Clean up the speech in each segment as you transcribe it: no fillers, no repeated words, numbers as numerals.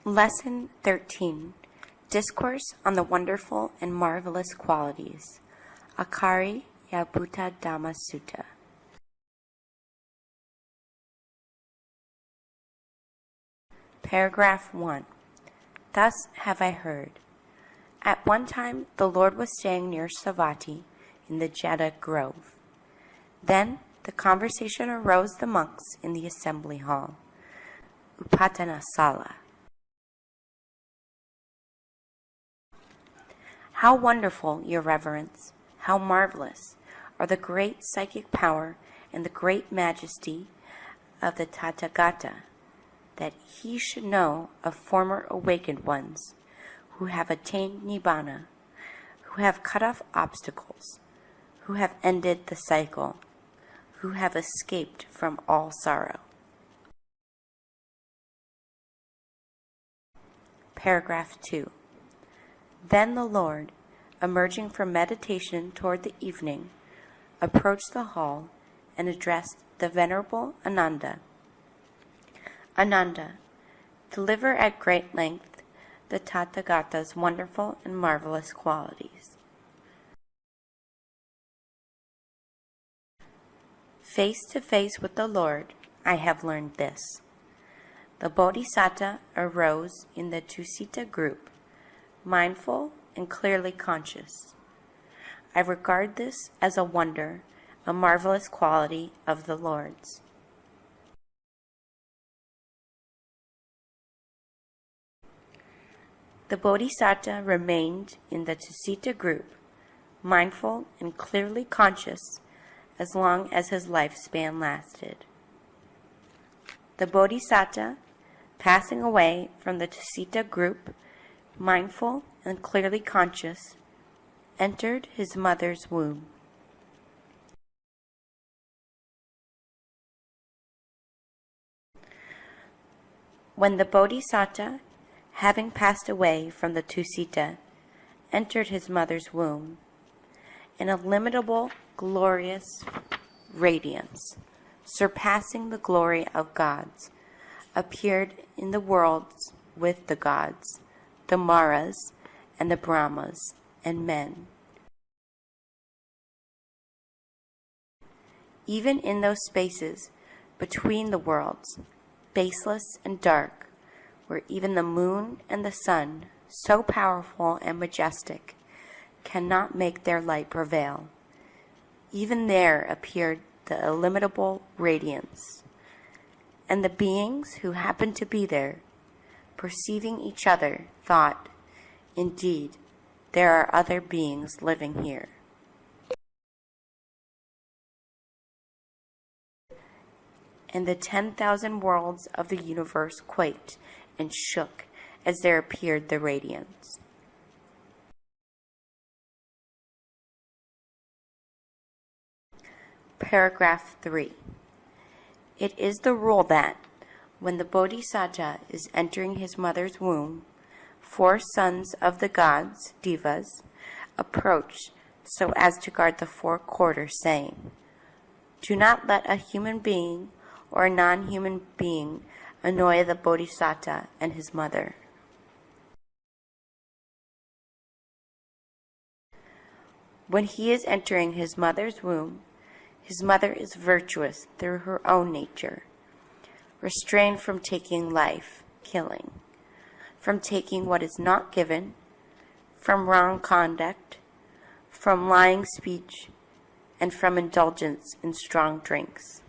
Lesson 13. Discourse on the Wonderful and Marvelous Qualities. Akari Yabuta Dhamma Sutta. Paragraph 1. Thus have I heard. At one time the Lord was staying near Savatthi in the Jeta Grove. Then the conversation arose the monks in the assembly hall, Upatanasala. How wonderful, your reverence, how marvelous are the great psychic power and the great majesty of the Tathagata, that he should know of former awakened ones who have attained Nibbana, who have cut off obstacles, who have ended the cycle, who have escaped from all sorrow. Paragraph 2. Then the Lord, emerging from meditation toward the evening, approached the hall and addressed the Venerable Ananda. Ananda, deliver at great length the Tathagata's wonderful and marvelous qualities. Face to face with the Lord, I have learned this. The Bodhisattva arose in the Tusita group, mindful and clearly conscious. I regard this as a wonder, a marvelous quality of the Lord's. The Bodhisattva remained in the Tusita group, mindful and clearly conscious, as long as his lifespan lasted. The Bodhisattva, passing away from the Tusita group, mindful and clearly conscious, entered his mother's womb. When the Bodhisattva, having passed away from the Tusita, entered his mother's womb, an illimitable, glorious radiance, surpassing the glory of gods, appeared in the worlds with the gods, the Maras, and the Brahmas, and men. Even in those spaces between the worlds, baseless and dark, where even the moon and the sun, so powerful and majestic, cannot make their light prevail, even there appeared the illimitable radiance, and the beings who happened to be there, perceiving each other, thought, indeed, there are other beings living here. And the 10,000 worlds of the universe quaked and shook as there appeared the radiance. Paragraph 3. It is the rule that, when the Bodhisattva is entering his mother's womb, 4 sons of the gods, devas, approach so as to guard the 4 quarters, saying, do not let a human being or a non-human being annoy the Bodhisattva and his mother. When he is entering his mother's womb, his mother is virtuous through her own nature, restrained from taking life, killing, from taking what is not given, from wrong conduct, from lying speech, and from indulgence in strong drinks.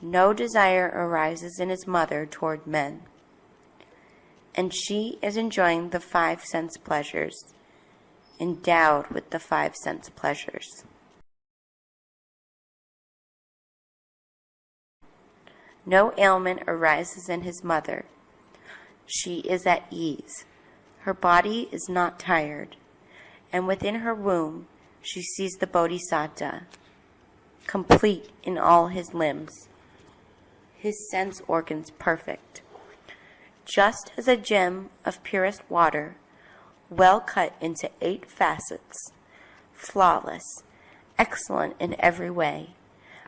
No desire arises in his mother toward men, and she is enjoying the 5 sense pleasures, endowed with the 5 sense pleasures. No ailment arises in his mother. She is at ease. Her body is not tired, and within her womb she sees the Bodhisattva, complete in all his limbs, his sense organs perfect, just as a gem of purest water, well cut into 8 facets, flawless, excellent in every way,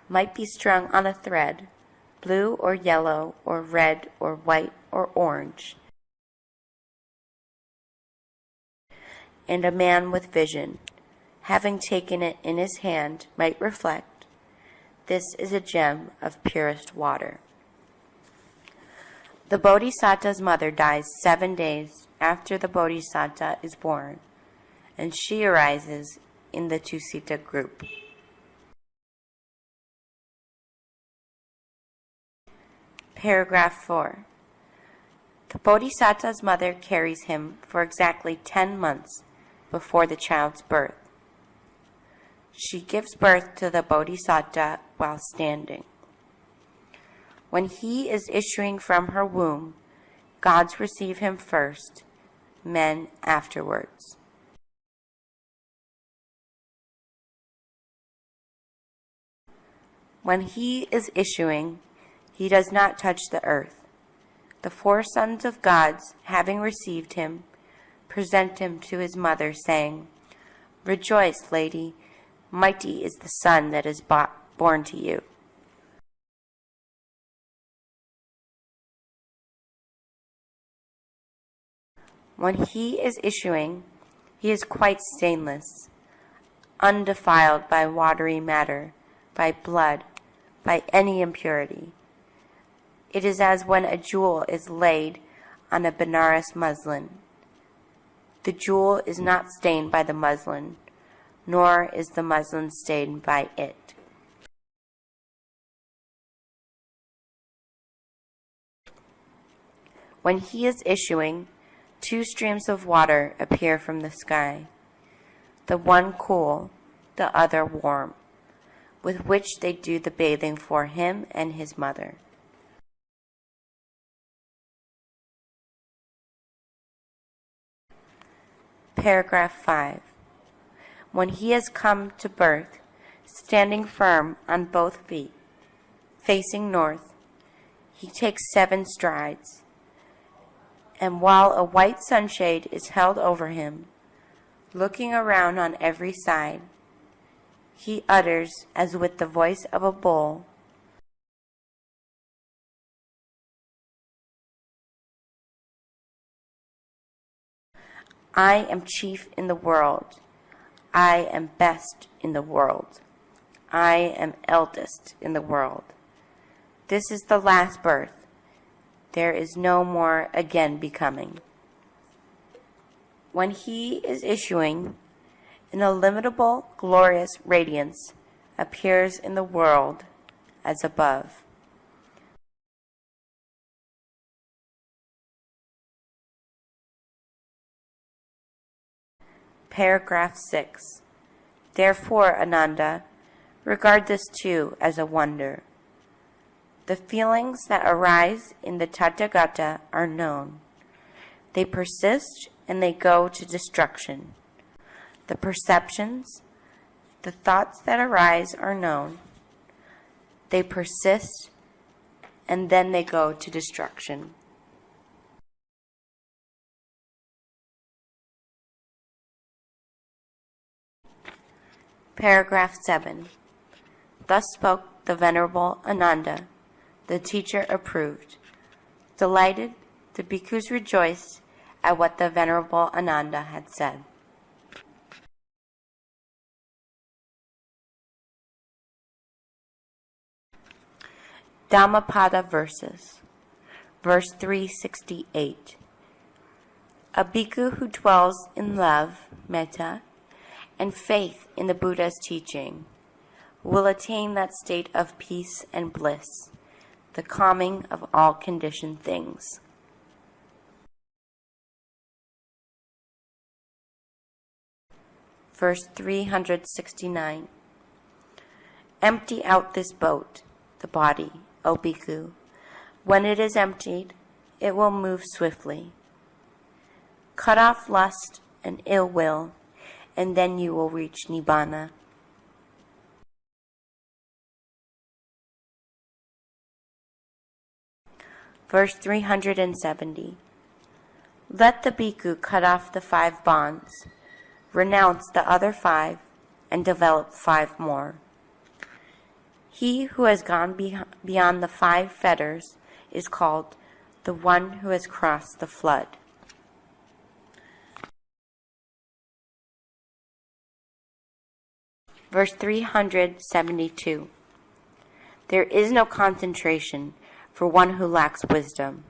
might be strung on a thread, blue or yellow or red or white or orange, and a man with vision, having taken it in his hand, might reflect, "This is a gem of purest water." The Bodhisattva's mother dies 7 days after the Bodhisattva is born, and she arises in the Tusita group. Paragraph 4. The Bodhisattva's mother carries him for exactly 10 months before the child's birth. She gives birth to the Bodhisattva while standing. When he is issuing from her womb, gods receive him first, men afterwards. When he is issuing, he does not touch the earth. The 4 sons of gods, having received him, present him to his mother, saying, "Rejoice, lady, mighty is the son that is born to you." When he is issuing, he is quite stainless, undefiled by watery matter, by blood, by any impurity. It is as when a jewel is laid on a Benares muslin. The jewel is not stained by the muslin, nor is the muslin stained by it. When he is issuing, 2 streams of water appear from the sky, the one cool, the other warm, with which they do the bathing for him and his mother. Paragraph 5. When he has come to birth, standing firm on both feet, facing north, he takes 7 strides, and while a white sunshade is held over him, looking around on every side, he utters, as with the voice of a bull, "I am chief in the world. I am best in the world. I am eldest in the world. This is the last birth. There is no more again becoming." When he is issuing, an illimitable, glorious radiance appears in the world as above. Paragraph 6. Therefore, Ananda, regard this too as a wonder. The feelings that arise in the Tathagata are known. They persist and they go to destruction. The perceptions, the thoughts that arise are known. They persist and then they go to destruction. Paragraph 7. Thus spoke the Venerable Ananda. The teacher approved. Delighted, the bhikkhus rejoiced at what the Venerable Ananda had said. Dhammapada verses. Verse 368. A bhikkhu who dwells in love, metta, and faith in the Buddha's teaching will attain that state of peace and bliss, the calming of all conditioned things. Verse 369. Empty out this boat, the body, O bhikkhu. When it is emptied, it will move swiftly. Cut off lust and ill will, and then you will reach Nibbana. Verse 370. Let the bhikkhu cut off the 5 bonds, renounce the other 5, and develop 5 more. He who has gone beyond the 5 fetters is called the one who has crossed the flood. Verse 372. There is no concentration for one who lacks wisdom,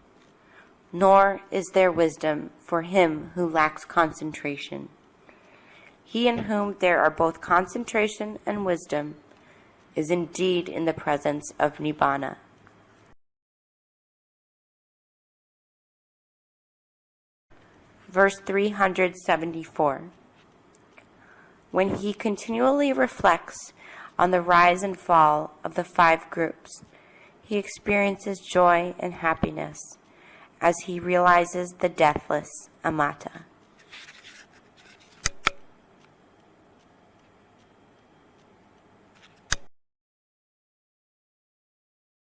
nor is there wisdom for him who lacks concentration. He in whom there are both concentration and wisdom is indeed in the presence of Nibbana. Verse 374. When he continually reflects on the rise and fall of the 5 groups, he experiences joy and happiness as he realizes the deathless Amata.